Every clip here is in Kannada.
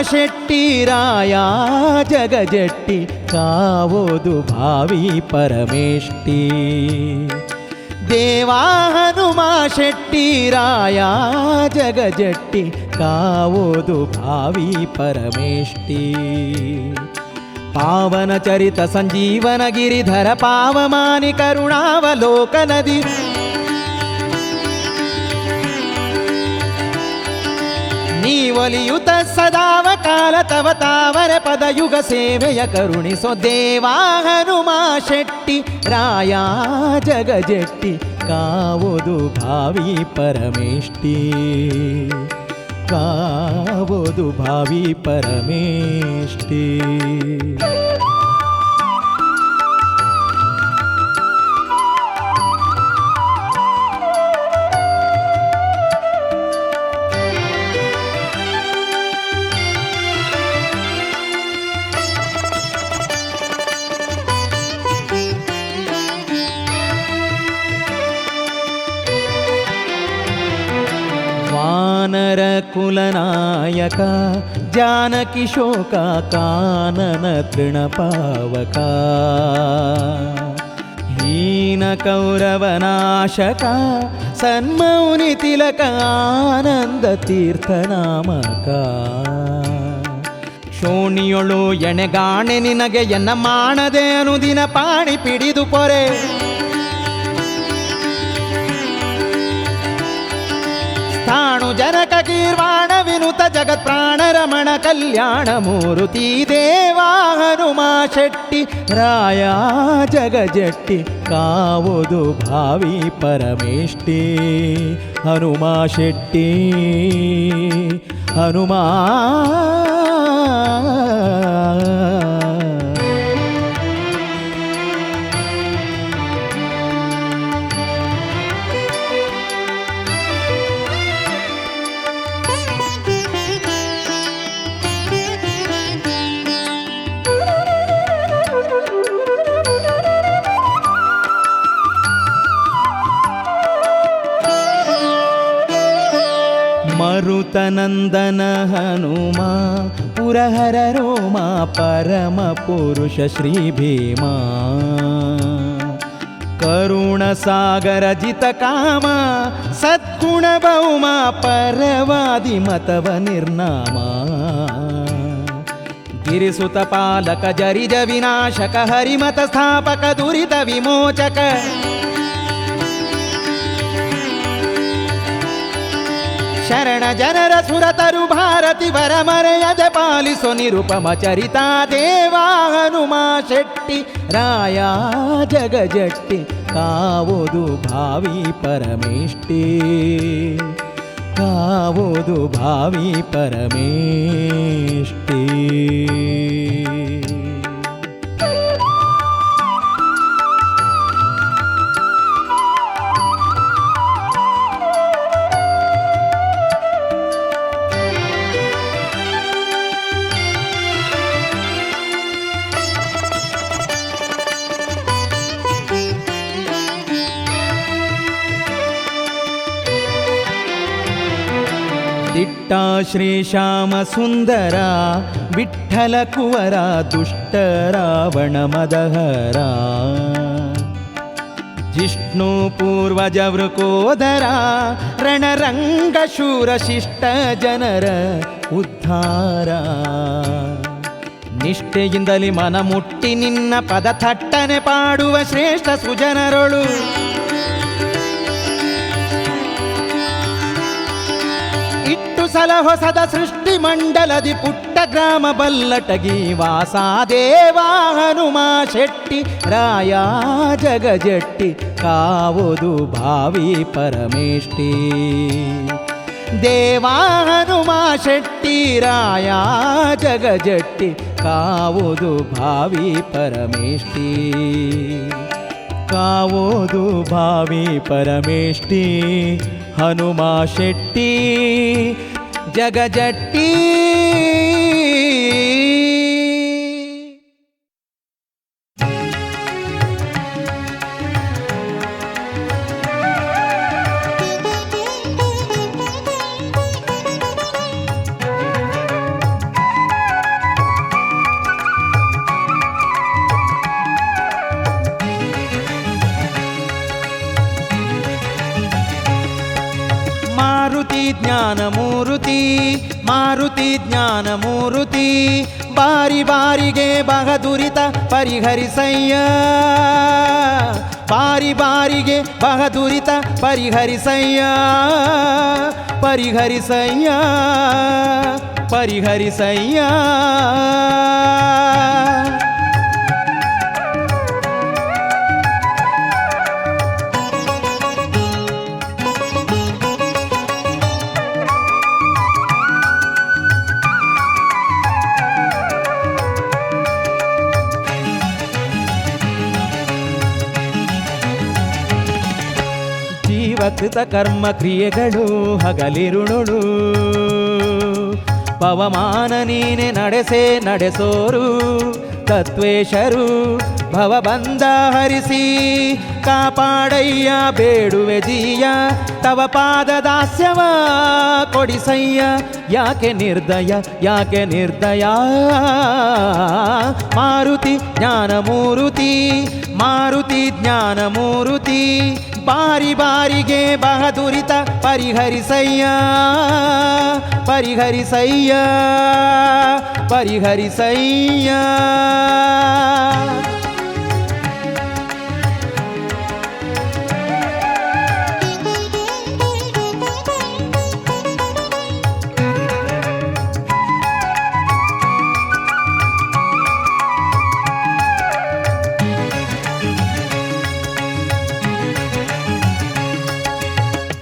ಶೆಟ್ಟಿ ರಾಯ ಜಗಜಟ್ಟಿ ಕಾವೋದು ಭಾವಿ ಪರಮೇಷ್ಟಿ. ದೇವಾ ಹನುಮ ಶೆಟ್ಟಿ ರಾಯ ಜಗಜಟ್ಟಿ ಕಾವೋದು ಭಾವಿ ಪರಮೇಷ್ಟಿ. ಪಾವನ ಚರಿತ ಸಂಜೀವನ ಗಿರಿಧರ ಪಾವಮಾನಿ ಕರುಣಾವಲೋಕನದಿ ನೀವಲಿಯುತ ಸದಾವ ಕಾಲ ತವ ತಾವರ ಪದಯುಗ ಸೇವೆಯ ಕರುಣಿಸೋ. ದೇವಾ ಹನುಮ ಶೆಟ್ಟಿ ರಾಯ ಜಗಜಟ್ಟಿ ಕಾವೋದು ಭಾವಿ ಪರಮೇಷ್ಟಿ. ಕಾವೋದು ಭಾವಿ ಪರಮೇಷ್ಟಿ. ವಾನರ ಕುಲನಾಯಕ ಜಾನಕಿ ಶೋಕ ಕಾನನ ತೃಣಪಾವಕ. ಹೀನ ಕೌರವನಾಶಕ ಸನ್ಮೌನಿ ತಿಲಕ ಆನಂದ ತೀರ್ಥನಾಮಕ. ಶೋಣಿಯೊಳು ಎಣೆಗಾಣೆ ನಿನಗೆ ಎನ್ನ ಮಾಡದೆ ಅನುದಿನ ಪಾಣಿ ಪಿಡಿದು ಪೊರೆ. ತಾಣು ಜನಕ ಗೀರ್ವಾಣ ವಿನುತ ಜಗತ್ ಪ್ರಾಣ ರಮಣ ಕಲ್ಯಾಣ ಮೂರುತಿ. ದೇವಾ ಹನುಮ ಶೆಟ್ಟಿ ರಾಯ ಜಗಜಟ್ಟಿ ಕಾವೋದು ಭಾವಿ ಪರಮೇಷ್ಟಿ. ಹನುಮ ಶೆಟ್ಟಿ ಹನುಮ ಮರುತನಂದನ ಹನುಮ ಪುರಹರ ರೋಮ ಪರಮ ಪುರುಷ ಶ್ರೀ ಭೀಮ. ಕರುಣ ಸಾಗರ ಜಿತ ಕಾಮ ಸದ್ಗುಣ ಭೌಮ ಪರವಾದಿ ಮತವ ನಿರ್ನಾಮ. ಗಿರಿಸುತ ಪಾಲಕ ಜರಿಜ ವಿನಾಶಕ ಹರಿಮತ ಸ್ಥಾಪಕ ದುರಿತ ವಿಮೋಚಕ. ಶರಣ ಜನರ ಸುರತರು ಭಾರತಿ ವರಮರೆಯದ ಪಾಲಿಸೋ ನಿರುಪಮ ಚರಿತ. ದೇವಾ ಹನುಮ ಶೆಟ್ಟಿ ರಾಯ ಜಗಜಟ್ಟಿ ಕಾವೋದು ಭಾವಿ ಪರಮೇಷ್ಟಿ. ಕಾವೋದು ಭಾವಿ ಪರಮೇಷ್ಟಿ. ದಿಟ್ಟ ಶ್ರೀ ಶ್ಯಾಮ ಸುಂದರ ವಿಠ್ಠಲ ಕುವರ ದುಷ್ಟ ರಾವಣ ಮದಹರ. ಜಿಷ್ಣು ಪೂರ್ವಜ ವೃಕೋದರ ರಣರಂಗ ಶೂರ ಶಿಷ್ಟ ಜನರ ಉದ್ಧಾರ. ನಿಷ್ಠೆಯಿಂದಲಿ ಮನ ಮುಟ್ಟಿ ನಿನ್ನ ಪದ ಥಟ್ಟನೆ ಪಾಡುವ ಶ್ರೇಷ್ಠ ಸುಜನರೊಳು. ಇಟ್ಟು ಸಲ ಹೊಸದ ಸೃಷ್ಟಿ ಮಂಡಲದಿ ಪುಟ್ಟ ಗ್ರಾಮ ಬಲ್ಲಟಗಿ ವಾಸ. ದೇವಾ ಹನುಮ ಶೆಟ್ಟಿ ರಾಯ ಜಗಜಟ್ಟಿ ಕಾವೋದು ಭಾವಿ ಪರಮೇಷ್ಟಿ. ದೇವಾ ಹನುಮ ಶೆಟ್ಟಿ ರಾಯ ಜಗಜಟ್ಟಿ ಕಾವೋದು ಭಾವಿ ಪರಮೇಷ್ಟಿ. ಕಾವೋದು ಭಾವಿ ಪರಮೇಷ್ಟಿ. ಹನುಮ ಶೆಟ್ಟಿ ಜಗಜಟ್ಟಿ. ಜ್ಞಾನಮೂರುತಿ ಮಾರುತಿ ಜ್ಞಾನಮೂರುತಿ ಬಾರಿ ಬಾರಿಗೆ ಬಹದುರಿತ ಪರಿಹರಿಸಯ್ಯ ಬಾರಿ ಬಾರಿಗೆ ಬಹದುರಿತ ಪರಿಹರಿಸಯ್ಯ ಪರಿಹರಿಸಯ್ಯ ಪರಿಹರಿಸಯ್ಯ ಜೀವಕೃತ ಕರ್ಮ ಕ್ರಿಯೆಗಳು ಹಗಲಿರುಳುಳು ಪವಮಾನ ನೀನೆ ನಡೆಸೋರು ತತ್ವೇಶರು ಭವಬಂಧ ಹರಿಸಿ ಕಾಪಾಡಯ್ಯ ಬೇಡುವೆ ಜೀಯ ತವ ಪಾದ ದಾಸ್ಯವ ಕೊಡಿಸಯ್ಯ ಯಾಕೆ ನಿರ್ದಯ ಮಾರುತಿ ಜ್ಞಾನಮೂರುತಿ ಮಾರುತಿ ಜ್ಞಾನಮೂರುತಿ ಬಾರಿ ಬಾರಿಗೆ ಬಹದುರಿತ ಪರಿಹರಿಸಯ್ಯ ಪರಿಹರಿಸಯ್ಯ ಪರಿಹರಿಸಯ್ಯ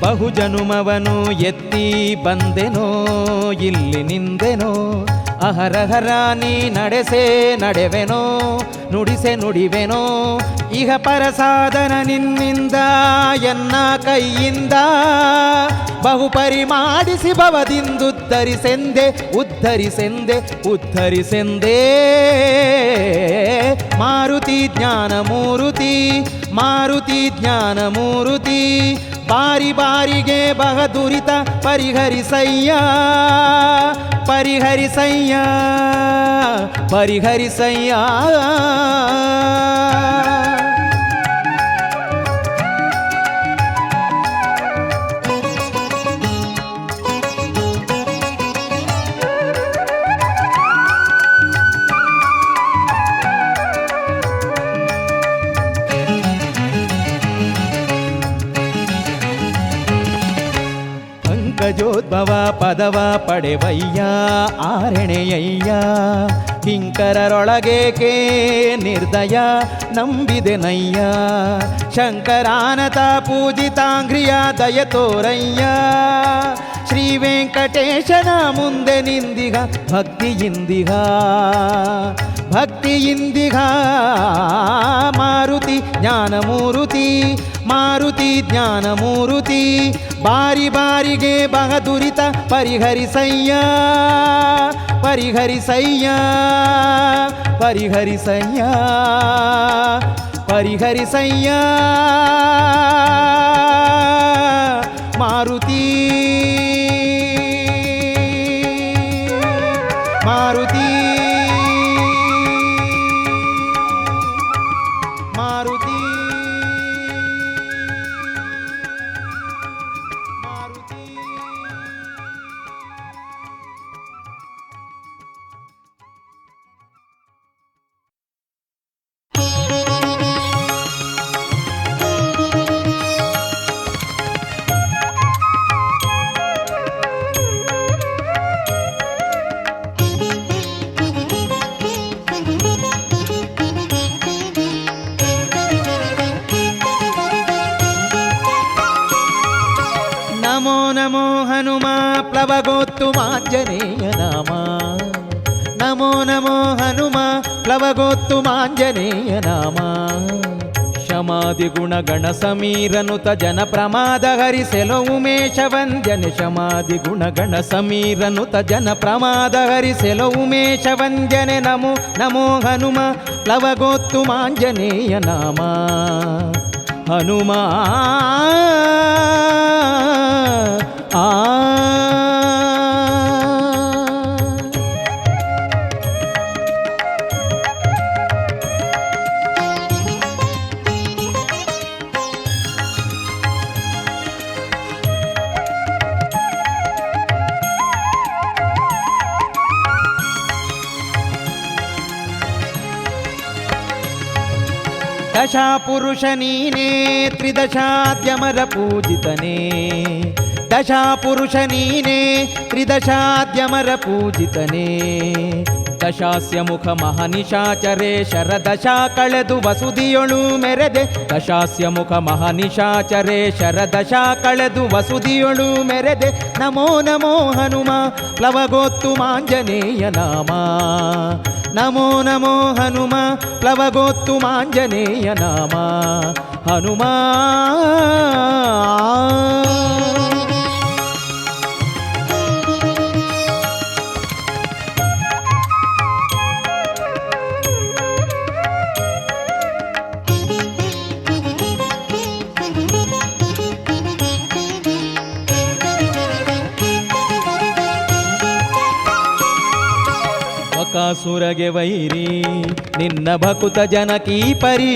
ಬಹುಜನುಮವನು ಎತ್ತಿ ಬಂದೆನೋ ಇಲ್ಲಿ ನಿಂದೆನೋ ಅಹರಹರ ನೀ ನಡೆವೆನೋ ನುಡಿವೆನೋ ಇಹ ಪರಸಾಧನ ನಿನ್ನಿಂದ ಎನ್ನ ಕೈಯಿಂದ ಬಹುಪರಿ ಮಾಡಿಸಿ ಉದ್ಧರಿಸೆಂದೆ ಮಾರುತಿ ಜ್ಞಾನಮೂರುತಿ ಮಾರುತಿ ಜ್ಞಾನಮೂರುತಿ ಬಾರಿ ಬಾರಿಗೆ ಬಹದುರಿತ ಪರಿಹರಿಸಯ್ಯ ಪರಿಹರಿಸಯ್ಯ ಪರಿಹರಿಸಯ್ಯ ಪಂಕಜೋದ್ಭವ ಪದವ ಪಡೆವಯ್ಯ ಆರಣೆಯಯ್ಯ ಕಿಂಕರರೊಳಗೇಕೆ ನಿರ್ದಯ ನಂಬಿದೆನಯ್ಯ ಶಂಕರಾನತ ಪೂಜಿತಾಂಘ್ರಿಯ ದಯ ತೋರಯ್ಯ ಶ್ರೀ ವೆಂಕಟೇಶನ ಮುಂದೆ ನಿಂದಿಗ ಭಕ್ತಿಯಿಂದಿಗ ಮಾರುತಿ ಜ್ಞಾನಮೂರುತಿ ಮಾರುತಿ ಜ್ಞಾನಮೂರುತಿ ಬಾರಿ ಬಾರಿಗೆ ಬಹದುರಿತ ಪರಿಹರಿಸಯ್ಯ ಪರಿಹರಿಸಯ್ಯ ಪರಿಹರಿಸಯ್ಯ ಪರಿಹರಿಸಯ್ಯ ಮಾರುತಿ ಮಾರುತಿ ಮಾರುತಿ ನಮೋ ನಮೋ ಹನುಮ ಪ್ಲವಗೋತ್ತುಮಾಂಜನೇಯ ನಾಮ ನಮೋ ನಮೋ ಹನುಮ ಪ್ಲವಗೋತ್ತುಮಾಂಜನೇಯ ನಾಮ ಶಮಾದಿ ಗುಣಗಣ ಸಮೀರನುತ ಜನ ಪ್ರಮಾದ ಹರಿಸೆಲೋ ಉಮೇಶ ವಂದ್ಯನೆ ಶಮಾದಿ ಗುಣಗಣ ಸಮೀರನುತ ಜನ ಪ್ರಮಾದ ಹರಿಸೆಲೋ ಉಮೇಶ ವಂದ್ಯನೆ ನಮೋ ನಮೋ ಹನುಮ ಪ್ಲವಗೋತ್ತುಮಾಂಜನೇಯ ನಾಮ ಹನುಮ ಆ ದಶಾಪುರುಷ ನೀನೇ ತ್ರಿದಶಾದ್ಯಮರ ಪೂಜಿತನೇ ದಶಾಪುರುಷ ನೀನೇ ತ್ರಿದಶಾದ್ಯಮರ ಪೂಜಿತನೇ ದಶಾಸ್ಯ ಮುಖ ಮಹನಿಶಾಚರೇ ಶರದಶಾ ಕಳೆದು ವಸುದಿಯೊಳು ಮೆರೆದೆ ದಶಾಸ್ಯ ಮುಖ ಮಹನಿಶಾಚರೇ ಶರದಶಾ ಕಳೆದು ವಸುದಿಯೊಳು ಮೆರೆದೆ ನಮೋ ನಮೋ ಹನುಮ ಪ್ಲವಗೋತ್ತು ಮಾಂಜನೇಯ ನಾಮ ನಮೋ ನಮೋ ಹನುಮ ಪ್ಲವಗೋತ್ತು ಮಾಂಜನೇಯ ನಾಮ ಹನುಮ ಬಕಾಸುರಗೆ ವೈರಿ ನಿನ್ನ ಭಕುತ ಜನಕೀ ಪರಿ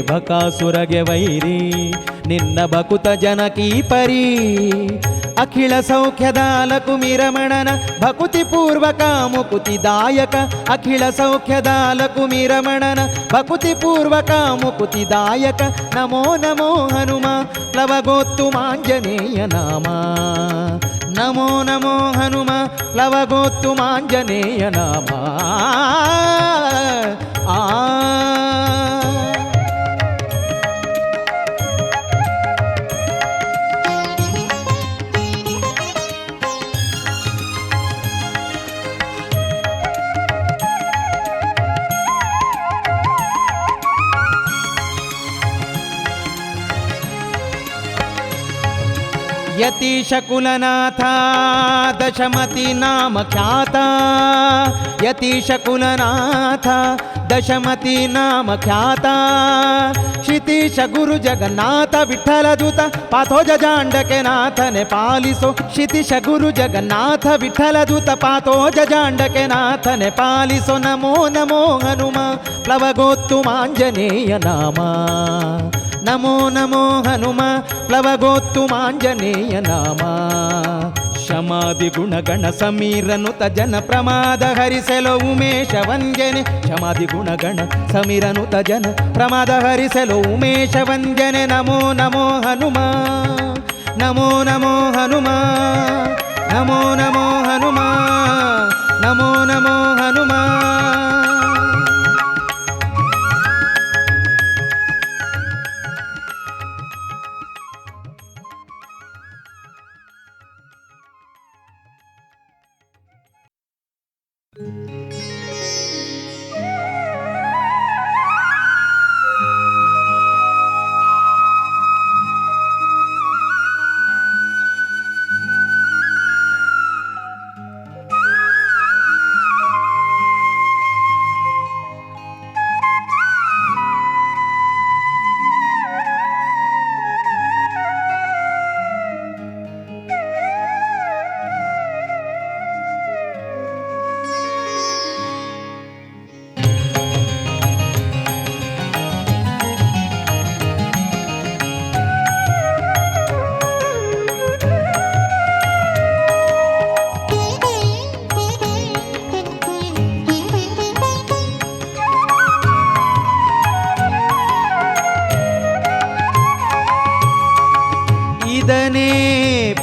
ಬಕಾಸುರಗೆ ವೈರಿ ನಿನ್ನ ಭಕುತ ಜನಕೀ ಪರಿ ಅಖಿಳ ಸೌಖ್ಯದಾಲ ಕುಮಿರಮಣನ ಭಕುತಿ ಪೂರ್ವಕ ಮುಕುತಿದಾಯಕ ಅಖಿಳ ಸೌಖ್ಯದಾಲ ಕುಮಿರಮಣನ ಭಕುತಿ ಪೂರ್ವಕ ಮುಕುತಿದಾಯಕ ನಮೋ ನಮೋ ಹನುಮ ಪ್ಲವಗೋತ್ತು ಮಾಂಜನೇಯ ನಾಮ ನಮೋ ನಮೋ ಹನುಮ ಪ್ಲವಗೋತ್ತು ಮಾಂಜನೇಯ ನಾಮ ಆ ಯತೀಶ ಕುಲನಾಥ ದಶಮತಿ ನಾಮ ಖ್ಯಾತ ಯತೀಶ ಕುಲನಾಥ ದಶಮತಿ ನಾಮ ಖ್ಯಾತ ಕ್ಷಿತೀಶ ಗುರು ಜಗನ್ನಾಥ ವಿಠಲ ದೂತ ಪಾಥೋಜ ಜಾಂಡಕೆ ನಾಥನೆ ಪಾಲಿಸೋ ಕ್ಷಿತೀಶ ಗುರು ಜಗನ್ನಾಥ ವಿಠಲ ದೂತ ಪಾಥೋಜ ಜಾಂಡಕೆ ನಾಥನೆ ಪಾಲಿಸೋ ನಮೋ ನಮೋ ಹನುಮ ಪ್ಲವಗೋತ್ತು ಮಾಂಜನೇಯ ನಾಮ ನಮೋ ನಮೋ ಹನುಮ ಪ್ಲವಗೋತ್ತು ಮಾಂಜನೇಯ ನಾಮ ಶಮಾದಿ ಗುಣಗಣ ಸಮೀರನುತ ಜನ ಪ್ರಮಾದ ಹರಿಸೆಲೋ ಉಮೇಶ ವಂಜನೆ ಶಮಾದಿ ಗುಣಗಣ ಸಮೀರನುತ ಜನ ಪ್ರಮಾದ ಹರಿಸೆಲೋ ಉಮೇಶ ವಂಜನೆ ನಮೋ ನಮೋ ಹನುಮ ನಮೋ ನಮೋ ಹನುಮ ನಮೋ ನಮೋ ಹನುಮ ನಮೋ ನಮೋ ಹನುಮ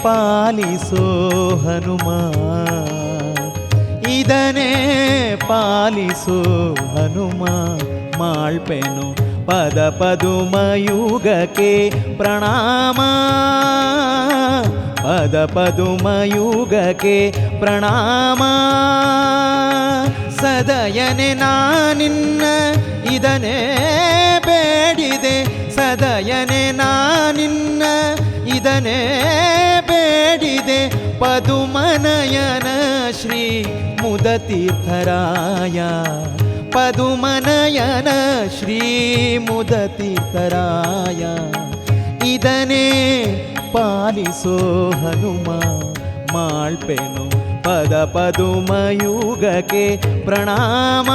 ಪಾಲಿಸೋ ಹನುಮ ಇದನೇ ಪಾಲಿಸೋ ಹನುಮ ಮಾಳ್ಪೆನು ಪದ ಪದುಮಯುಗಕ್ಕೆ ಪ್ರಣಾಮ ಪದ ಪದುಮಯುಗಕ್ಕೆ ಪ್ರಣಾಮ ಸದಯನೆ ನಾನಿನ್ನ ಇದನೇ ಬೇಡಿದೆ ಸದಯನೆ ನಾನಿನ್ನ ಇದನೇ ಬೇಡಿದೆ ಪದುಮನಯನ ಶ್ರೀ ಮುದತೀರ್ಥರಾಯ ಪದುಮನಯನ ಶ್ರೀ ಮುದತೀರ್ಥರಾಯ ಇದನೇ ಪಾಲಿಸೋ ಹನುಮ ಮಾಳ್ಪೆನು ಪದ ಪದುಮಯುಗಕ್ಕೆ ಪ್ರಣಾಮ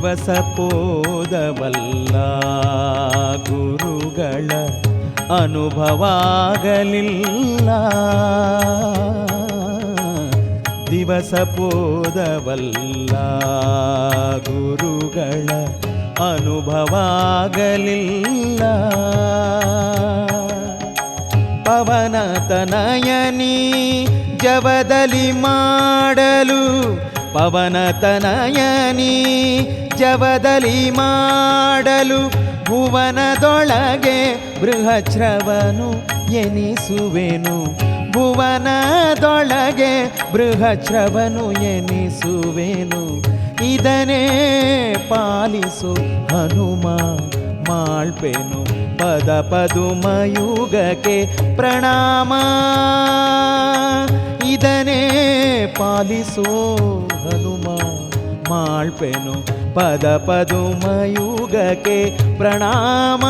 ದಿವಸ ಪೋದವಲ್ಲ ಗುರುಗಳ ಅನುಭವಾಗಲಿಲ್ಲ. ದಿವಸ ಪೋದವಲ್ಲ ಗುರುಗಳ ಅನುಭವಾಗಲಿಲ್ಲ. ಪವನತನಯನಿ ಜವದಲಿ ಮಾಡಲು, ಪವನತನಯನಿ ಜವದಲಿ ಮಾಡಲು, ಭುವನದೊಳಗೆ ಬೃಹಚ್ರವನು ಎನಿಸುವೆನು. ಭುವನದೊಳಗೆ ಬೃಹಚ್ರವನು ಎನಿಸುವೆನು. ಇದನ್ನೇ ಪಾಲಿಸು ಹನುಮ ಮಾಳ್ಪೆನು. ಪದ ಪದುಮಯುಗಕ್ಕೆ ಪ್ರಣಾಮ. ಇದನ್ನೇ ಪಾಲಿಸೋ ಹನುಮ ಮಾಳ್ಪೆನು. ಪದ ಪದುಮಯುಗಕ್ಕೆ ಪ್ರಣಾಮ.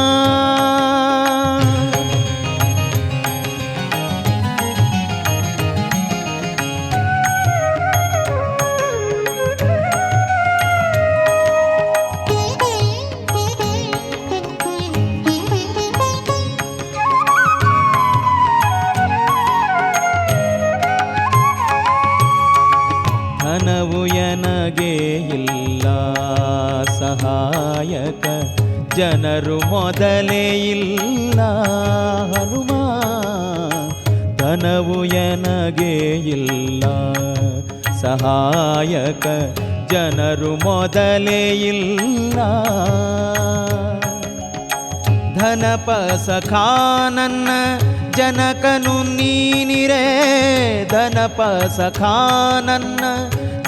ಧನವು ಎನಗೆ ಇಲ್ಲ ಸಹಾಯಕ, ಜನರು ಮೊದಲೇ ಇಲ್ಲ ಹನುಮ. ಧನವು ಎನಗೆ ಇಲ್ಲ ಸಹಾಯಕ, ಜನರು ಮೊದಲೇ ಇಲ್ಲ. ಧನಪ ಸಖಾ ನನ್ನ ಜನಕನು ನೀನಿರೇ. ಧನಪ ಸಖಾ ನನ್ನ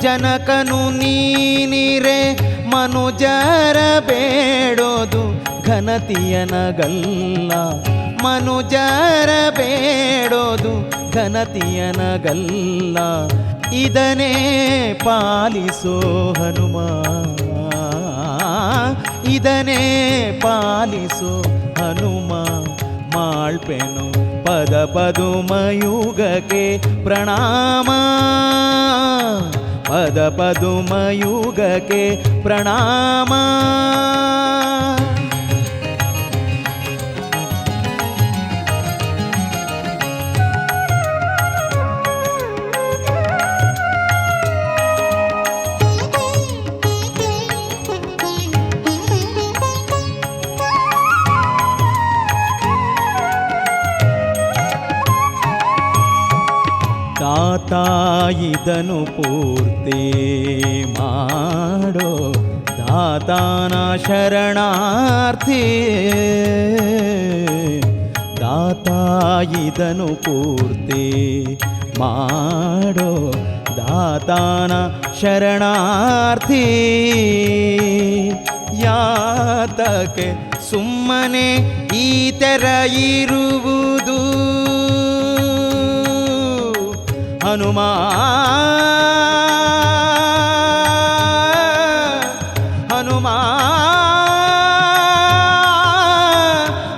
ಜನಕನು ನೀನಿರೆ. ಮನುಜರ ಬೇಡೋದು ಘನತಿಯನಗಲ್ಲ. ಮನುಜರ ಬೇಡೋದು ಘನತಿಯನಗಲ್ಲ. ಇದನ್ನೇ ಪಾಲಿಸೋ ಹನುಮ. ಇದನ್ನೇ ಪಾಲಿಸೋ ಹನುಮ ಮಾಳ್ಪೆನು. ಪದ ಪದುಮಯುಗಕ್ಕೆ ಪ್ರಣಾಮ. ಪದ ಪದುಮಯುಗಕ್ಕೆ ಪ್ರಣಾಮ. ತಾಯಿದನು ಪೂರ್ತಿ ಮಾಡೋ ದಾತಾನ ಶರಣಾರ್ಥಿ. ದಾತಾಯಿದನು ಪೂರ್ತಿ ಮಾಡೋ ದಾತಾನ ಶರಣಾರ್ಥಿ. ಯಾತಕ್ಕೆ ಸುಮ್ಮನೆ ಈ ತೆರ ಇರುವುದು ಹನುಮ. ಹನುಮ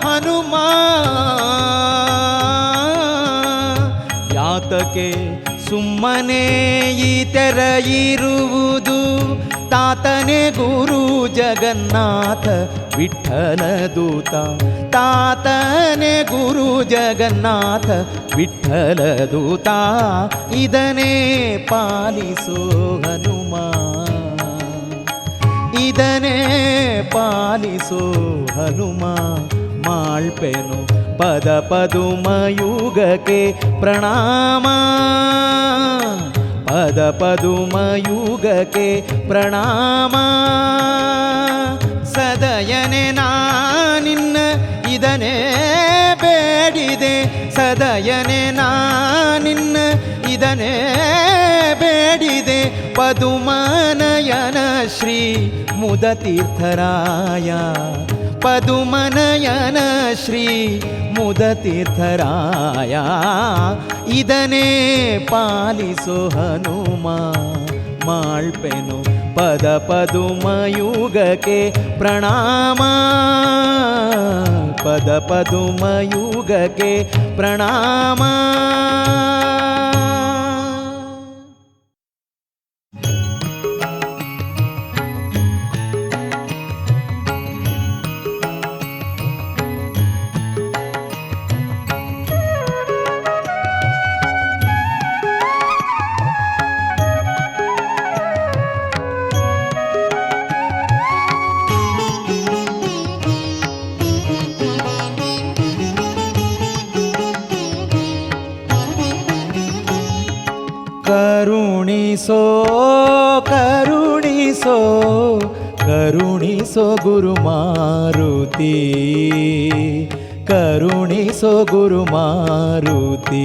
ಹನುಮ ಯಾತಕ್ಕೆ ಸುಮ್ಮನೆ ಈ ತೆರ ಇರುವುದು. ತಾತನೇ ಗುರು ಜಗನ್ನಾಥ ವಿಠ್ಠಲ ದೂತ. ತಾತನೇ ಗುರು ಜಗನ್ನಾಥ ವಿಠ್ಠಲ ದೂತ. ಇದನ್ನೇ ಪಾಲಿಸೋ ಹನುಮ. ಇದನ್ನೇ ಪಾಲಿಸೋ ಹನುಮ ಮಾಳ್ಪೆನು. ಪದ ಪದುಮಯುಗಕ್ಕೆ ಪ್ರಣಾಮ. ಪದ ಪದುಮಯುಗಕ್ಕೆ ಪ್ರಣಾಮ. ಸದಯನೆ ನಾನಿನ್ನ ಇದನ್ನೇ ಬೇಡಿದೆ. ಸದಯನೆ ನಾನಿನ್ನ ಇದನ್ನೇ ಬೇಡಿದೆ. ಪದುಮನಯನ ಶ್ರೀ ಮುದತೀರ್ಥರಾಯ. ಪದುಮನಯನ ಶ್ರೀ ಮುದತೀರ್ಥರಾಯ. ಇದನ್ನೇ ಪಾಲಿಸೋ ಹನುಮ ಮಾಳ್ಪೆನು. ಪದ ಪದುಮಯುಗಕ್ಕೆ ಪ್ರಣಾಮ. ಪದ ಪದುಮಯುಗಕ್ಕೆ ಪ್ರಣಾಮ. ಕರುಣಿಸೋ ಕರುಣಿಸೋ ಕರುಣಿಸೋ ಗುರು ಮಾರುತಿ, ಕರುಣಿಸೋ ಗುರು ಮಾರುತಿ.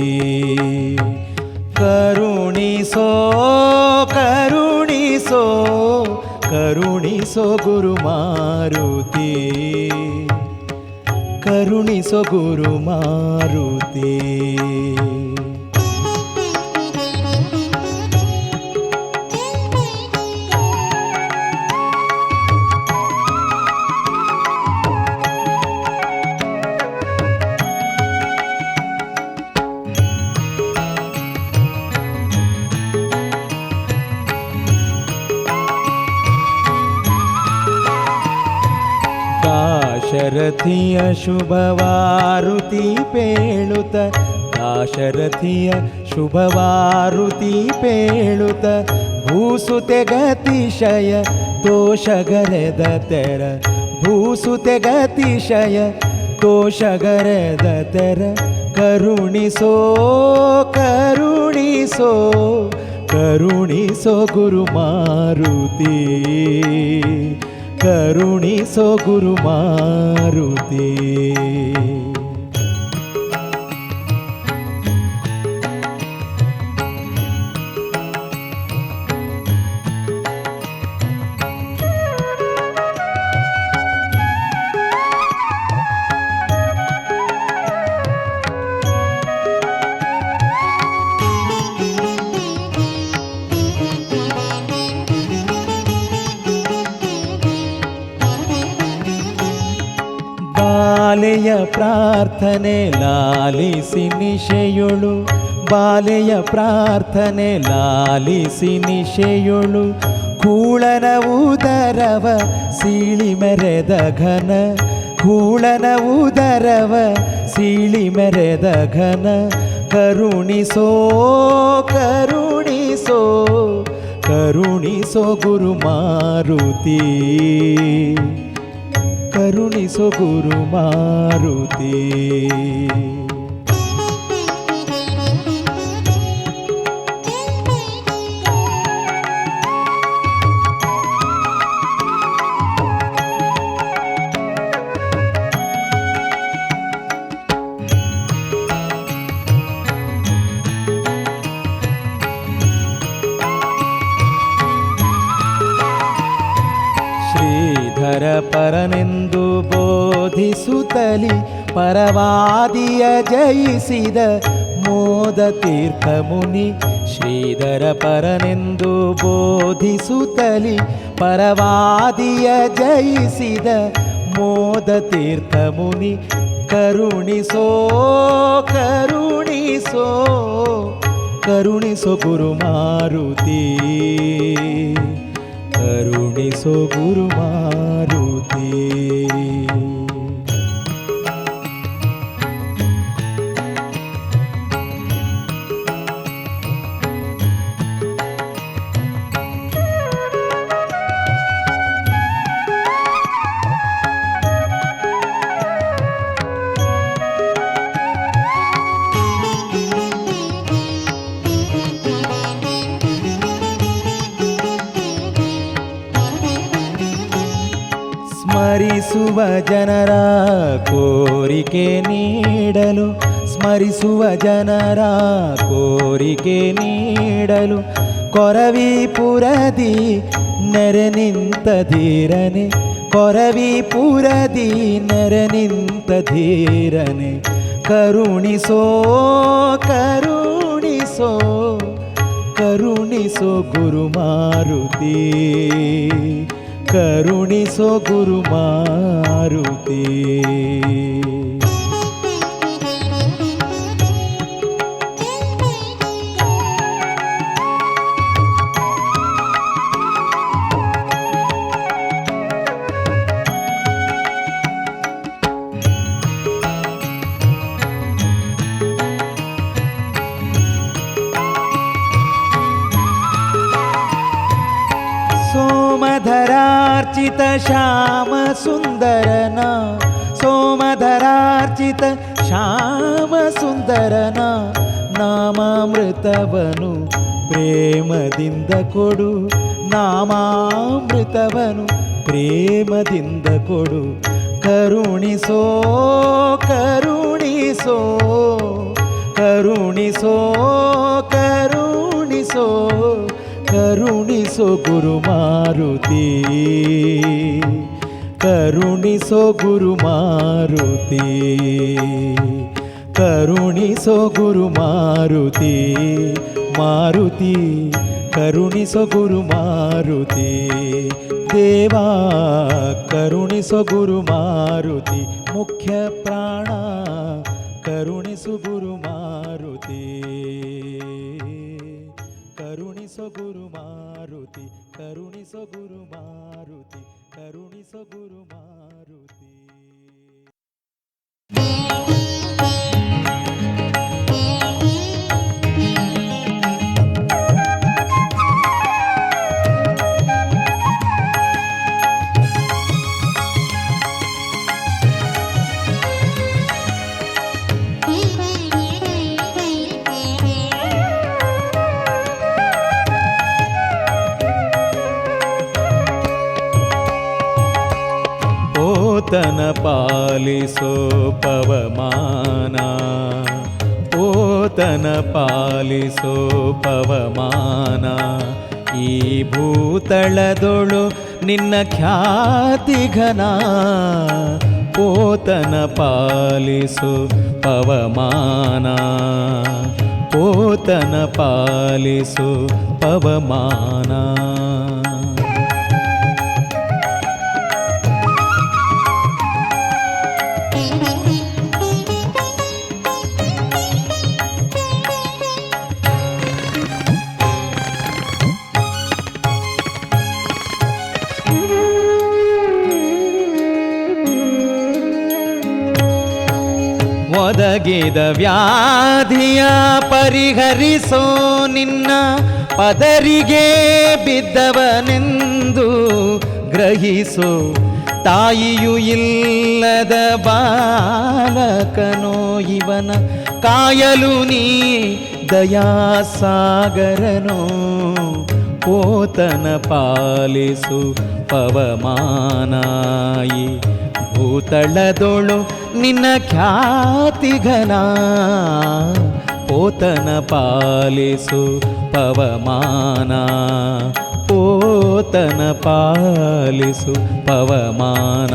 ಕರುಣಿಸೋ ಕರುಣಿಸೋ ಕರುಣಿಸೋ ಗುರು ಮಾರುತಿ, ಕರುಣಿಸೋ ಗುರು ಮಾರುತಿ. ದಾಶರಥಿಯ ಶುಭವಾರುತಿ ಪೇಳುತ್ತ, ದಾಶರಥಿಯ ಶುಭವಾರುತಿ ಪೇಳುತ್ತ, ಭೂಸುತೆಗತಿಶಯ ದೋಷಗರೆದ ತೆರ, ಭೂಸುತೆಗತಿಶಯ ದೋಷಗರೆದ ತೆರ. ಕರುಣಿಸೋ ಕರುಣಿಸೋ ಕರುಣಿಸೋ ಗುರು ಮಾರುತಿ, ಕರುಣಿಸೋ ಗುರು ಮಾರುತಿ. ಬಾಲೆಯ ಪ್ರಾರ್ಥನೆ ಲಾಲಿಸಿ ನಿಶೆಯೊಳು, ಬಾಲೆಯ ಪ್ರಾರ್ಥನೆ ಲಾಲಿಸಿ ನಿಶೆಯೊಳು, ಕೂಳನ ಉದರವ ಸೀಳಿ ಮೆರೆದ ಘನ, ಕೂಳನ ಉದರವ ಸೀಳಿ ಮೆರೆದ ಘನ. ಕರುಣಿಸೋ ಕರುಣಿಸೋ ಕರುಣಿಸೋ ಗುರು ಮಾರುತಿ, ಕರುಣಿಸೋ ಗುರು ಮಾರುತಿ. ಶ್ರೀಧರ ಪರನೆಂದು ಬೋಧಿಸುತ್ತಲಿ, ಪರವಾದಿಯ ಜಯಿಸಿದ ಮೋದ ತೀರ್ಥ ಮುನಿ. ಶ್ರೀಧರ ಪರನೆಂದು ಬೋಧಿಸುತ್ತಲಿ, ಪರವಾದಿಯ ಜಯಿಸಿದ ಮೋದ ತೀರ್ಥ ಮುನಿ. ಕರುಣಿಸೋ ಕರುಣಿಸೋ ಕರುಣಿಸೋ ಗುರು ಮಾರುತಿ, ಕರುಣಿಸೋ ಗುರು ಮಾರುತಿ. ಸ್ಮರಿಸುವ ಜನರ ಕೋರಿಕೆ ನೀಡಲು, ಸ್ಮರಿಸುವ ಜನರ ಕೋರಿಕೆ ನೀಡಲು, ಕೊರವಿಪುರದಿ ನೆರೆ ನಿಂತ ಧೀರನೆ, ಕೊರವಿಪುರದಿ ನೆರೆ ನಿಂತ ಧೀರನೆ. ಕರುಣಿಸೋ ಕರುಣಿಸೋ ಕರುಣಿಸೋ ಗುರು ಮಾರುತಿ, ಕರುಣಿಸೋ ಗುರು ಮಾರುತಿ. ಸೋಮಧರಾರ್ಚಿತ ಶ್ಯಾಮ ಸುಂದರನ, ಸೋಮಧರಾರ್ಚಿತ ಶ್ಯಾಮ ಸುಂದರನ ನಾಮಾಮೃತವನು ಪ್ರೇಮದಿಂದ ಕೊಡು ನಾಮಾಮೃತವನು ಪ್ರೇಮದಿಂದ ಕೊಡು ಕರುಣಿಸೋ ಕರುಣಿಸೋ ಕರುಣಿಸೋ ಕರುಣಿಸೋ ಕರುಣಿಸೋ ಗುರು ಮಾರುತಿ ಕರುಣಿಸೋ ಗುರು ಮಾರುತಿ ಕರುಣಿಸೋ ಗುರು ಮಾರುತಿ ಮಾರುತಿ ಕರುಣಿಸೋ ಗುರು ಮಾರುತಿ ದೇವಾ ಕರುಣಿಸೋ ಗುರು ಮಾರುತಿ ಮುಖ್ಯ ಪ್ರಾಣ ಕರುಣಿಸು ಗುರು ಮಾರುತಿ ಕರುಣಿಸೋ ಗುರು ಮಾರುತಿ ಕರುಣಿಸೋ ಗುರು ಮಾರುತಿ ಕರುಣಿಸೋ ಗುರು ಮಾರುತಿ. ಪೋತನ ಪಾಲಿಸೋ ಪವಮಾನ ಪೋತನ ಪಾಲಿಸೋ ಪವಮಾನ ಈ ಭೂತಳದೊಳು ನಿನ್ನ ಖ್ಯಾತಿಘನ ಪೋತನ ಪಾಲಿಸೋ ಪವಮಾನ ಪೋತನ ಪಾಲಿಸೋ ಪವಮಾನ ಒದಗಿದ ವ್ಯಾಧಿಯ ಪರಿಹರಿಸೋ ನಿನ್ನ ಪದರಿಗೆ ಬಿದ್ದವನೆಂದು ಗ್ರಹಿಸೋ ತಾಯಿಯು ಇಲ್ಲದ ಬಾಲಕನೋ ಇವನ ಕಾಯಲು ನೀ ದಯಾಸಾಗರನೋ ಪೋತನ ಪಾಲಿಸು ಪವಮಾನಾಯಿ ಭೂತಳದೊಳು ನಿನ್ನ ಖ್ಯಾತಿಘನ ಪೋತನ ಪಾಲಿಸು ಪವಮಾನ ಪೋತನ ಪಾಲಿಸು ಪವಮಾನ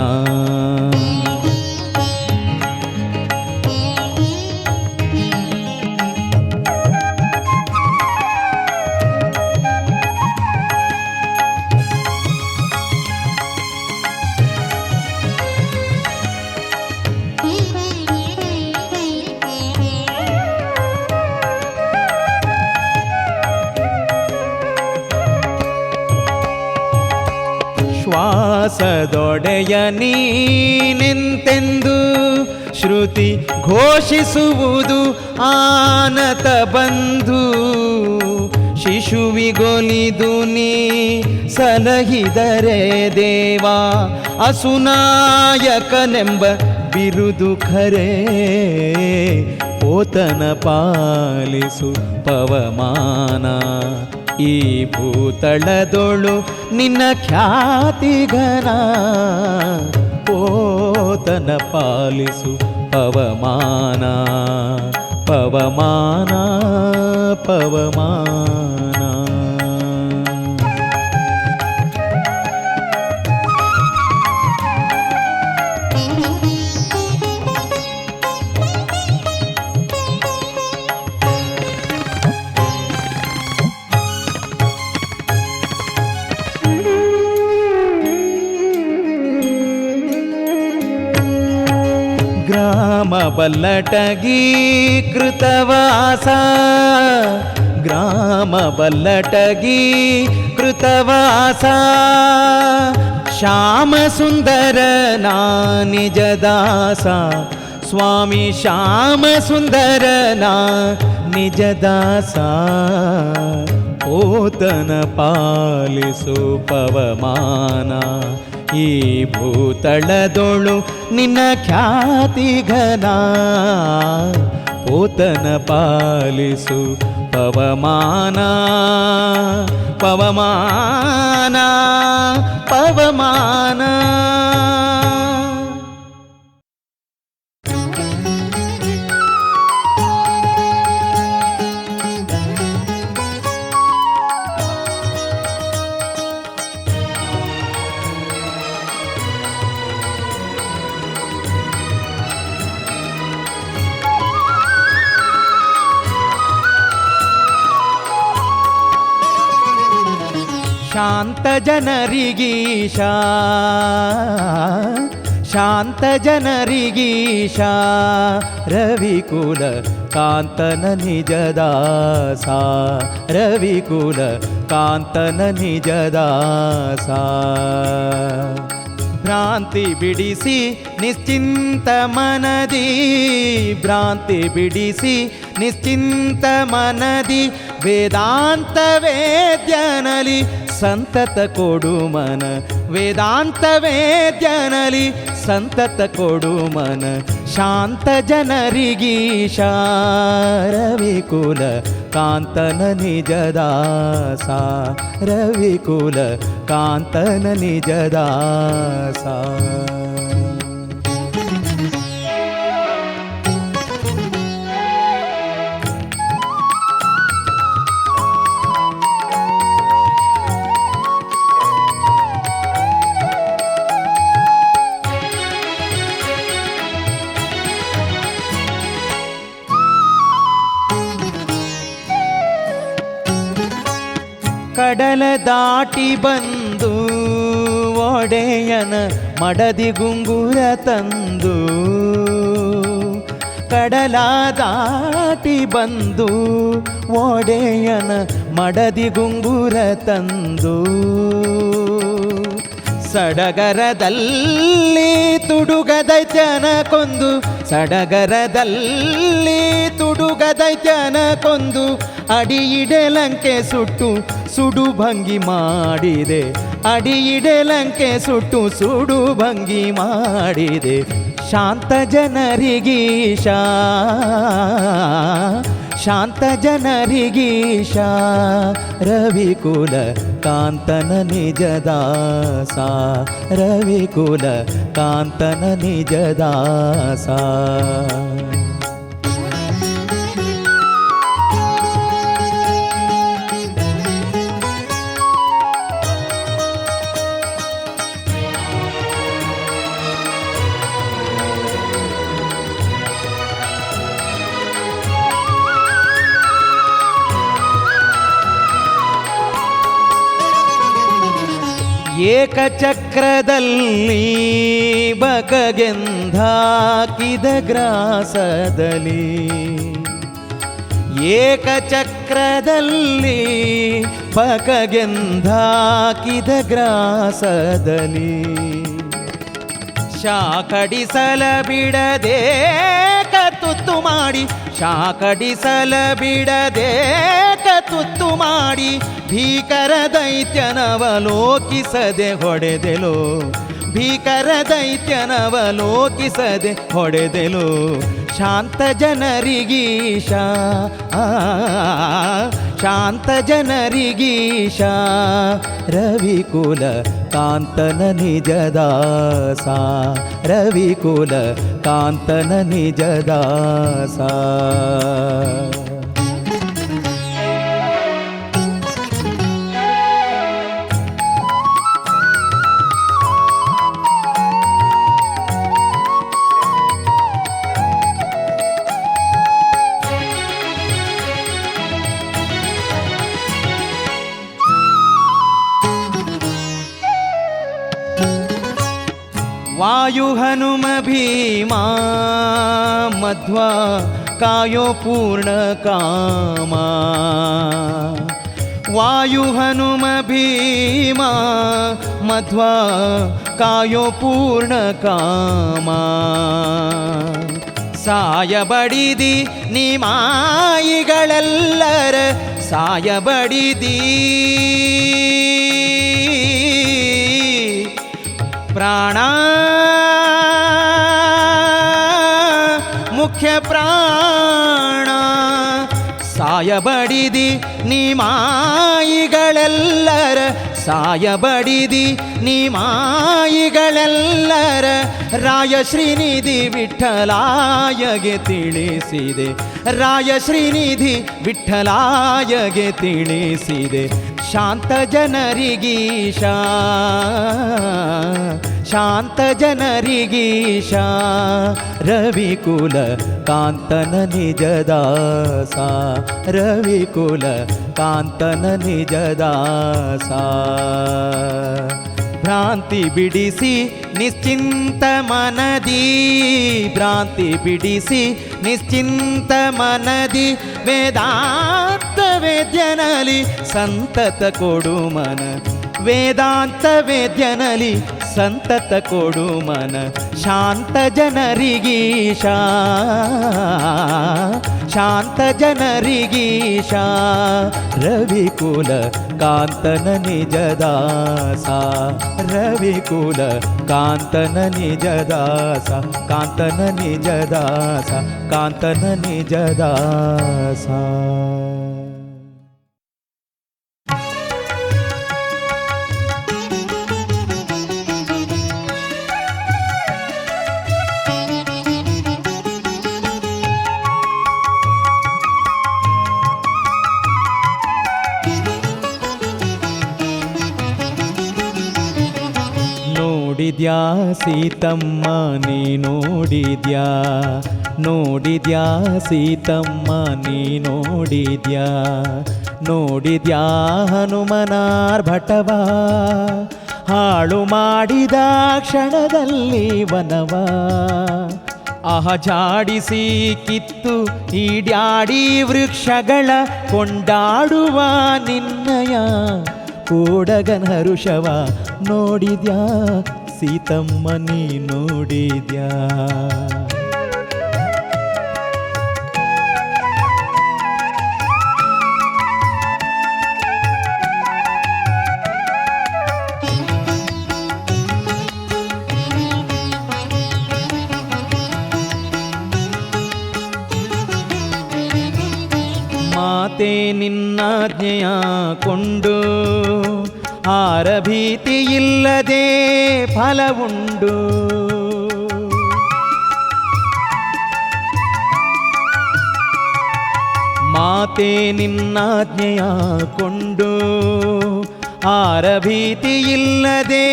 ಶ್ವಾಸದೊಡೆಯ ನೀನೆಂತೆಂದು ಶ್ರುತಿ ಘೋಷಿಸುವುದು ಆನತ ಬಂಧು ಶಿಶುವಿಗೊಲಿದು ನೀ ಸಲಹಿದರೆ ದೇವಾ ಅಸುನಾಯಕನೆಂಬ ಬಿರುದು ಖರೇ ಪೋತನ ಪಾಲಿಸು ಪವಮಾನ ಈ ಭೂತಳದೊಳು ನಿನ್ನ ಖ್ಯಾತಿಘನ ಪೋತನ ಪಾಲಿಸು ಪವಮಾನ ಪವಮಾನ ಪವಮಾನ ಗ್ರಾಮ ಬಲ್ಲಟಗಿ ಕೃತವಾಸ ಗ್ರಾಮ ಬಲ್ಲಟಗಿ ಕೃತವಾಸ ಶ್ಯಾಮ ಸುಂದರ ನಾ ನಿಜದಾಸ ಸ್ವಾಮಿ ಶ್ಯಾಮ ಸುಂದರ ನಾ ನಿಜದಾಸ ಪೋತನ ಪಾಲಿಸು ಪವಮಾನ ಈ ಭೂತಳದೊಳು ನಿನ್ನ ಖ್ಯಾತಿಘನ ಪೋತನ ಪಾಲಿಸು ಪವಮಾನ ಪವಮಾನ ಪವಮಾನ. ಶಾಂತ ಜನರಿಗೀಶಾ ಶಾಂತ ಜನರಿಗೀಶಾ ರವಿಕುಲ ಕಾಂತನ ನಿಜದಾಸ ರವಿಕುಲ ಕಾಂತನ ನಿಜದಾಸ. ಭ್ರಾಂತಿ ಬಿಡಿಸಿ ನಿಶ್ಚಿಂತ ಮನದಿ ಭ್ರಾಂತಿ ಬಿಡಿಸಿ ನಿಶ್ಚಿಂತ ಮನದಿ ವೇದಾಂತ ವೇದ್ಯನಲಿ ಸಂತತ ಕೊಡು ಮನ ವೇದಾಂತ ವೇದ್ಯನಲಿ ಸಂತತ ಕೊಡು ಮನ. ಶಾಂತ ಜನರಿಗೀಶಾ ರವಿಕುಲ ಕಾಂತನ ನಿಜದಾಸ ರವಿಕುಲ ಕಾಂತನ ನಿಜದಾಸ. ಕಡಲ ದಾಟಿ ಬಂದು ಒಡೆಯನ ಮಡದಿ ಗುಂಗುರ ತಂದು ಕಡಲ ದಾಟಿ ಬಂದು ಒಡೆಯನ ಮಡದಿ ಗುಂಗುರ ತಂದು ಸಡಗರದಲ್ಲಿ ತುಡುಗದೈತ್ಯನ ಕೊಂದು ಸಡಗರದಲ್ಲಿ ತುಡುಗದೈತ್ಯನ ಕೊಂದು ಅಡಿಯಿಡೆಲಂಕೆ ಸುಟ್ಟು ಸುಡು ಭಂಗಿ ಮಾಡಿದೆ ಅಡಿಯಿಡೆಲಂಕೆ ಸುಟ್ಟು ಸುಡು ಭಂಗಿ ಮಾಡಿದೆ. ಶಾಂತ ಜನರಿಗೀಶಾ ಶಾಂತ ಜನರಿಗೀಶಾ ರವಿಕುಲ ಕಾಂತನ ನಿಜದಾಸ ರವಿಕುಲ ಕಾಂತನ ನಿಜದಾಸ. ಏಕಚಕ್ರದಲ್ಲಿ ಬಕಗೆಂದಾಕಿದ ಗ್ರಾಸದಲ್ಲಿ ಏಕಚಕ್ರದಲ್ಲಿ ಬಕಗೆಂದಾಕಿದ ಗ್ರಾಸದಲ್ಲಿ ಶಾಕಡಿಸಲ ಬಿಡದೆ ಕತುತ್ತು ಮಾಡಿ ಶಾಕಡಿಸಲ ಬಿಡದೆ ಕತುತ್ತು ಮಾಡಿ ಭೀಕರ ದೈತ್ಯನವಲೋಕಿಸದೆ ಹೊಡೆದೆಲೋ ಭೀಕರ ದೈತ್ಯನವಲೋಕಿಸದೆ ಹೊಡೆದೆಲೋ. ಶಾಂತ ಜನರಿಗೀಶಾ ಶಾಂತ ಜನರಿಗೀಶಾ ರವಿಕುಲ ಕಾಂತನ ನಿಜದಾಸ ರವಿಕುಲ ಕಾಂತನ ನಿಜದಾಸ. ವಾಯು ಹನುಮ ಭೀಮಾ ಮಧ್ವಾ ಕಾಯೋ ಪೂರ್ಣ ಕಾಮ ವಾಯು ಹನುಮ ಭೀಮಾ ಮಧ್ವಾ ಕಾಯೋ ಪೂರ್ಣ ಕಾಮ. ಸಾಯಬಡಿದಿ ನಿಮಾಯಿಗಳೆಲ್ಲರ ಸಾಯಬಡಿದಿ ಪ್ರಾಣ ಮುಖ್ಯ ಪ್ರಾಣ ಸಾಯಬಡಿದಿ ನೀ ಮಾಯಿಗಳೆಲ್ಲರ ಸಾಯಬಡಿದಿ ನೀ ಮಾಯಿಗಳೆಲ್ಲರ ರಾಯ ಶ್ರೀನಿಧಿ ವಿಠ್ಠಲಾಯಗೆ ತಿಳಿಸಿದೆ ರಾಯ ಶ್ರೀನಿಧಿ ವಿಠ್ಠಲಾಯಗೆ ತಿಳಿಸಿದೆ ಶಾಂತ ಜನರಿಗೀಶಾ ಶಾಂತ ಜನರಿಗೀಶಾ ರವಿಕುಲ ಕಾಂತನ ನಿಜದಾಸ ರವಿಕುಲ ಕಾಂತನ ನಿಜದಾಸ ಭ್ರಾಂತಿ ಬಿಡಿಸಿ ನಿಶ್ಚಿಂತ ಮನದಿ ಭ್ರಾಂತಿ ಬಿಡಿಸಿ ನಿಶ್ಚಿಂತ ಮನದಿ ವೇದಾಂತ ವೇದ್ಯನಲಿ ಸಂತತ ಕೊಡು ಮನ ವೇದಾಂತ ವೇದ್ಯನಲಿ ಸಂತತ ಕೊಡು ಮನ ಶಾಂತ ಜನರಿಗೀಶಾ ಶಾಂತ ಜನರಿಗೀಶಾ ರವಿಕುಲ ಕಾಂತನ ನಿಜದಾಸ ರವಿಕುಲ ಕಾಂತನ ನಿಜದಾಸ ಕಾಂತನ ನಿಜದಾಸ ಕಾಂತನ ನಿಜದಾಸ. ನೋಡಿದ್ಯಾ ಸೀತಮ್ಮ ನೀ ನೋಡಿದ್ಯಾ ನೋಡಿದ್ಯಾ ಸೀತಮ್ಮ ನೀ ನೋಡಿದ್ಯಾ ನೋಡಿದ್ಯಾ ಹನುಮನಾರ್ಭಟವ ಹಾಳು ಮಾಡಿದ ಕ್ಷಣದಲ್ಲಿ ವನವ ಜಾಡಿಸಿ ಕಿತ್ತು ಈಡ್ಯಾಡಿ ವೃಕ್ಷಗಳ ಕೊಂಡಾಡುವ ನಿನ್ನಯ ಕೂಡಗನ ಹರುಷವ ನೋಡಿದ್ಯಾ ಸೀತಮ್ಮ ನೀ ನೋಡಿದ್ಯಾ. ಮಾತೆ ನಿನ್ನಾಜ್ಞೆಯ ಕೊಂಡು ಆರಭೀತಿಯಿಲ್ಲದೆ ಫಲವುಂಡು ಮಾತೆ ನಿನ್ನಾಜ್ಞೆಯ ಕೊಂಡು ಆರಭೀತಿಯಿಲ್ಲದೆ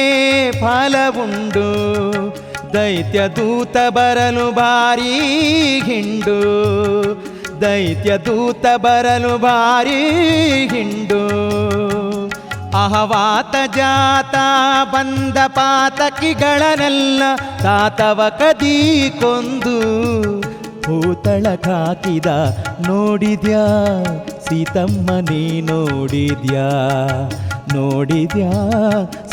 ಫಲವುಂಡು ದೈತ್ಯ ದೂತ ಬರಲು ಭಾರೀ ಹಿಂಡು ದೈತ್ಯ ದೂತ ಬರಲು ಭಾರೀ ಹಿಂಡು ಅಹವಾತ ಜಾತ ಬಂದ ಪಾತಕಿಗಳನ್ನೆಲ್ಲ ತಾತವ ಕದಿ ಕೊಂದು ಭೂತಳಕಾಕಿದ ನೋಡಿದ್ಯಾ ಸೀತಮ್ಮ ನೀ ನೋಡಿದ್ಯಾ ನೋಡಿದ್ಯಾ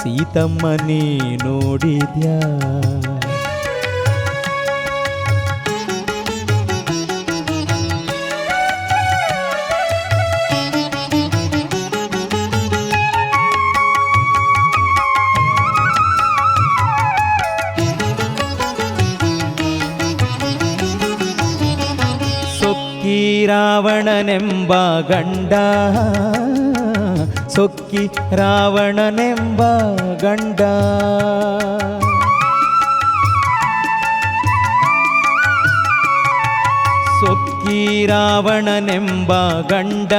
ಸೀತಮ್ಮ ನೀ ನೋಡಿದ್ಯಾ. ರಾವಣನೆಂಬ ಗಂಡ ಸೊಕ್ಕಿ ರಾವಣನೆಂಬ ಗಂಡ ಸೊಕ್ಕಿ ರಾವಣನೆಂಬ ಗಂಡ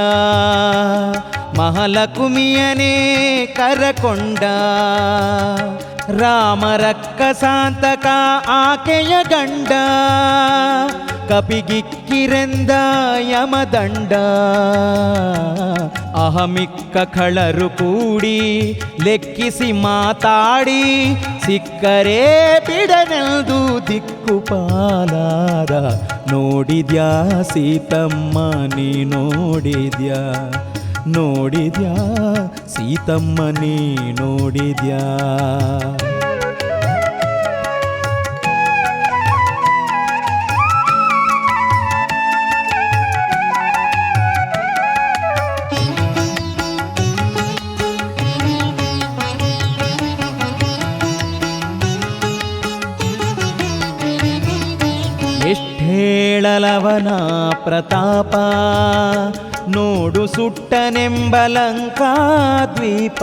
ಮಹಾಲಕ್ಷ್ಮಿಯನೇ ಕರಕೊಂಡ ರಾಮರಕ್ಕಸಾಂತಕ ಆಕೆಯ ಗಂಡ ಕಪಿಗಿಕ್ಕಿರೆಂದ ಯಮದಂಡ ಅಹಮಿಕ್ಕ ಖಳರು ಕೂಡಿ ಲೆಕ್ಕಿಸಿ ಮಾತಾಡಿ ಸಿಕ್ಕರೇ ಬಿಡನೆಲ್ದು ದಿಕ್ಕುಪಾಲಾದ ನೋಡಿದ್ಯಾ ಸೀತಮ್ಮ ನೀ ನೋಡಿದ್ಯಾ ನೋಡಿದ್ಯಾ ಸೀತಮ್ಮ ನೀ ನೋಡಿದ್ಯಾ. ಎಷ್ಟೇಳಲವನ ಪ್ರತಾಪ ನೋಡು ಸುಟ್ಟನೆಂಬ ಲಂಕಾದ್ವೀಪ.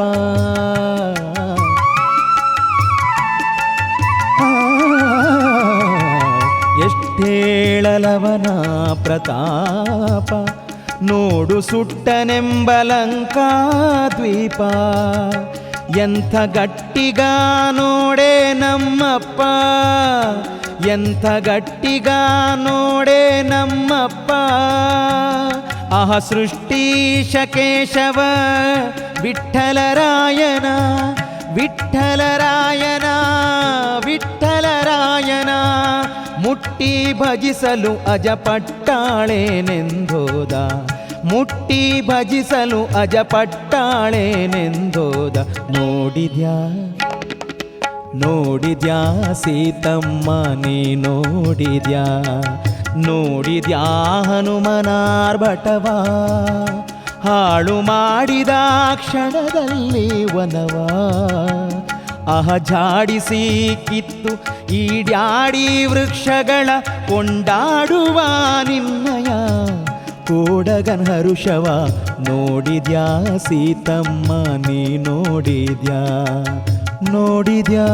ಎಷ್ಟೇಳಲವನ ಪ್ರತಾಪ, ನೋಡು ಸುಟ್ಟನೆಂಬ ಲಂಕಾದ್ವೀಪ. ಎಂಥ ಗಟ್ಟಿಗ ನೋಡೆ ನಮ್ಮಪ್ಪ, ಎಂಥ ಗಟ್ಟಿಗ ನೋಡೆ ನಮ್ಮಪ್ಪ. ಅಹ ಸೃಷ್ಟೀಶ ಕೇಶವ ವಿಠ್ಠಲರಾಯನ, ವಿಠ್ಠಲರಾಯನ, ವಿಠ್ಠಲರಾಯನ. ಮುಟ್ಟಿ ಭಜಿಸಲು ಅಜಪಟ್ಟಾಳೇನೆಂದೋದ, ಮುಟ್ಟಿ ಭಜಿಸಲು ಅಜಪಟ್ಟಾಳೇನೆಂದೋದ. ನೋಡಿದ್ಯಾ ನೋಡಿದ್ಯಾ ಸೀತಮ್ಮ ನೀ ನೋಡಿದ್ಯಾ, ನೋಡಿದ್ಯಾ ಹನುಮನಾರ್ಭಟವ, ಹಾಳು ಮಾಡಿದ ಕ್ಷಣದಲ್ಲಿ ವನವ. ಅಹ ಜಾಡಿಸಿ ಕಿತ್ತು ಈಡ್ಯಾಡಿ ವೃಕ್ಷಗಳ ಕೊಂಡಾಡುವ ನಿನ್ನಯ ಕೋಡಗನ ಹರುಷವ. ನೋಡಿದ್ಯಾ ಸೀತಮ್ಮ ನೀ ನೋಡಿದ್ಯಾ, ನೋಡಿದ್ಯಾ.